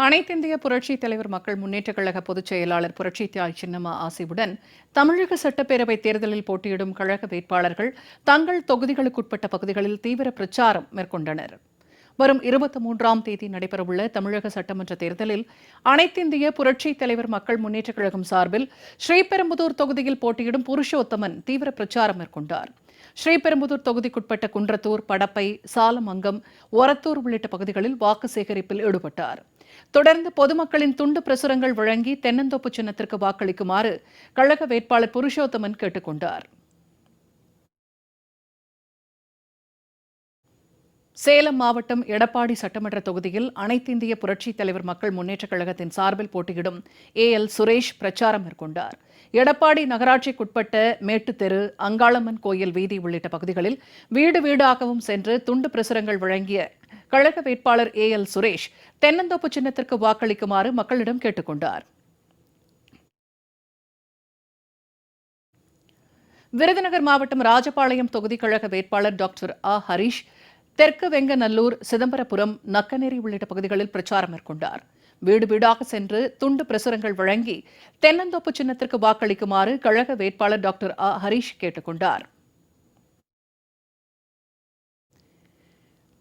அனைத்திந்திய புரட்சித் தலைவர் மக்கள் முன்னேற்றக் கழக பொதுச் செயலாளர் புரட்சித்தாய் சின்னம்மா ஆசியுடன் தமிழக சட்டப்பேரவைத் தேர்தலில் போட்டியிடும் கழக வேட்பாளர்கள் தங்கள் தொகுதிகளுக்குட்பட்ட பகுதிகளில் தீவிர பிரச்சாரம் மேற்கொண்டனர். வரும் 23ஆம் தேதி நடைபெறவுள்ள தமிழக சட்டமன்ற தேர்தலில் அனைத்திந்திய புரட்சித் தலைவர் மக்கள் முன்னேற்றக் கழகம் சார்பில் ஸ்ரீபெரும்புதூர் தொகுதியில் போட்டியிடும் புருஷோத்தமன் தீவிர பிரச்சாரம் மேற்கொண்டார். ஸ்ரீபெரும்புதூர் தொகுதிக்குட்பட்ட குன்றத்தூர், படப்பை, சாலமங்கம், ஒரத்தூர் உள்ளிட்ட பகுதிகளில் வாக்கு சேகரிப்பில் ஈடுபட்டார். தொடர்ந்து பொதுமக்களின் துண்டு பிரசுரங்கள் வழங்கி தென்னந்தோப்பு சின்னத்திற்கு வாக்களிக்குமாறு கழக வேட்பாளர் புருஷோத்தமன் கேட்டுக் கொண்டார். சேலம் மாவட்டம் எடப்பாடி சட்டமன்ற தொகுதியில் அனைத்திந்திய புரட்சித் தலைவர் மக்கள் முன்னேற்றக் கழகத்தின் சார்பில் போட்டியிடும் AL சுரேஷ் பிரச்சாரம் மேற்கொண்டார். எடப்பாடி நகராட்சிக்குட்பட்ட மேட்டுத்தெரு, அங்காளம்மன் கோயில் வீதி உள்ளிட்ட பகுதிகளில் வீடு வீடாகவும் சென்று துண்டு பிரசுரங்கள் வழங்கிய கழக வேட்பாளர் AL சுரேஷ் தென்னந்தோப்பு சின்னத்திற்கு வாக்களிக்குமாறு மக்களிடம் கேட்டுக் கொண்டார். விருதுநகர் மாவட்டம் ராஜபாளையம் தொகுதி கழக வேட்பாளர் டாக்டர் ஹரீஷ் தெற்கு வெங்கநல்லூர், சிதம்பரபுரம், நக்கநேரி உள்ளிட்ட பகுதிகளில் பிரச்சாரம் மேற்கொண்டார். வீடு வீடாக சென்று துண்டு பிரசுரங்கள் வழங்கி தென்னந்தோப்பு சின்னத்திற்கு வாக்களிக்குமாறு கழக வேட்பாளர் டாக்டர் ஹரீஷ் கேட்டுக் கொண்டார்.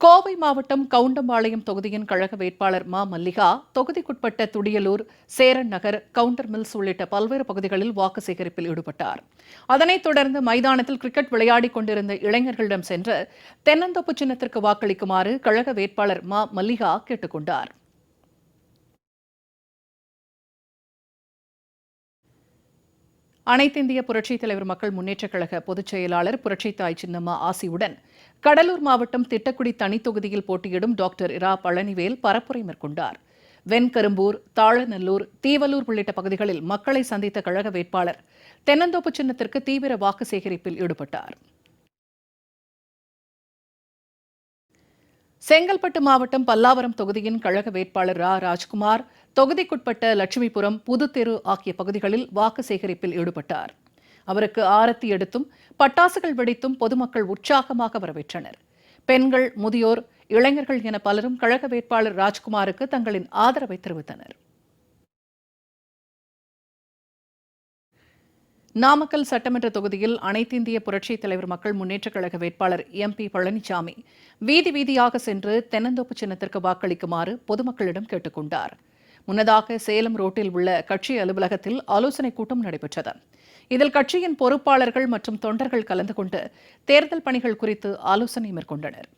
கோவை மாவட்டம் கவுண்டம்பாளையம் தொகுதியின் கழக வேட்பாளர் மல்லிகா தொகுதிக்குட்பட்ட துடியலூர், சேரன் நகர், கவுண்டர் மில்ஸ் உள்ளிட்ட பல்வேறு பகுதிகளில் வாக்கு சேகரிப்பில் ஈடுபட்டார். அதனைத் தொடர்ந்து மைதானத்தில் கிரிக்கெட் விளையாடிக் கொண்டிருந்த இளைஞர்களிடம் சென்று தென்னந்தோப்பு சின்னத்திற்கு வாக்களிக்குமாறு கழக வேட்பாளர் மல்லிகா கேட்டுக் கொண்டார். அனைத்திந்திய புரட்சித் தலைவர் மக்கள் முன்னேற்றக் கழக பொதுச் செயலாளர் புரட்சித்தாய் சின்னம்மா ஆசியுடன் கடலூர் மாவட்டம் திட்டக்குடி தனித்தொகுதியில் போட்டியிடும் டாக்டர் பழனிவேல் பரப்புரை மேற்கொண்டார். வெண்கரும்பூர், தாழநல்லூர், தீவலூர் உள்ளிட்ட பகுதிகளில் மக்களை சந்தித்த கழக வேட்பாளர் தென்னந்தோப்பு சின்னத்திற்கு தீவிர வாக்கு சேகரிப்பில் ஈடுபட்டார். செங்கல்பட்டு மாவட்டம் பல்லாவரம் தொகுதியின் கழக வேட்பாளர் ராஜ்குமார் தொகுதிக்குட்பட்ட லட்சுமிபுரம், புதுத்தெரு ஆகிய பகுதிகளில் வாக்கு சேகரிப்பில் ஈடுபட்டார். அவருக்கு ஆரத்தி எடுத்தும் பட்டாசுகள் வெடித்தும் பொதுமக்கள் உற்சாகமாக வரவேற்றனர். பெண்கள், முதியோர், இளைஞர்கள் என பலரும் கழக வேட்பாளர் ராஜ்குமாருக்கு தங்களின் ஆதரவை தெரிவித்தனர். நாமக்கல் சட்டமன்ற தொகுதியில் அனைத்திந்திய புரட்சித் தலைவர் மக்கள் முன்னேற்றக் கழக வேட்பாளர் MP பழனிசாமி வீதி வீதியாக சென்று தென்னந்தோப்பு சின்னத்திற்கு வாக்களிக்குமாறு பொதுமக்களிடம் கேட்டுக் கொண்டார். முன்னதாக சேலம் ரோட்டில் உள்ள கட்சி அலுவலகத்தில் ஆலோசனைக் கூட்டம் நடைபெற்றது. இதில் கட்சியின் பொறுப்பாளர்கள் மற்றும் தொண்டர்கள் கலந்து கொண்டு தேர்தல் பணிகள் குறித்து ஆலோசனை மேற்கொண்டனர்.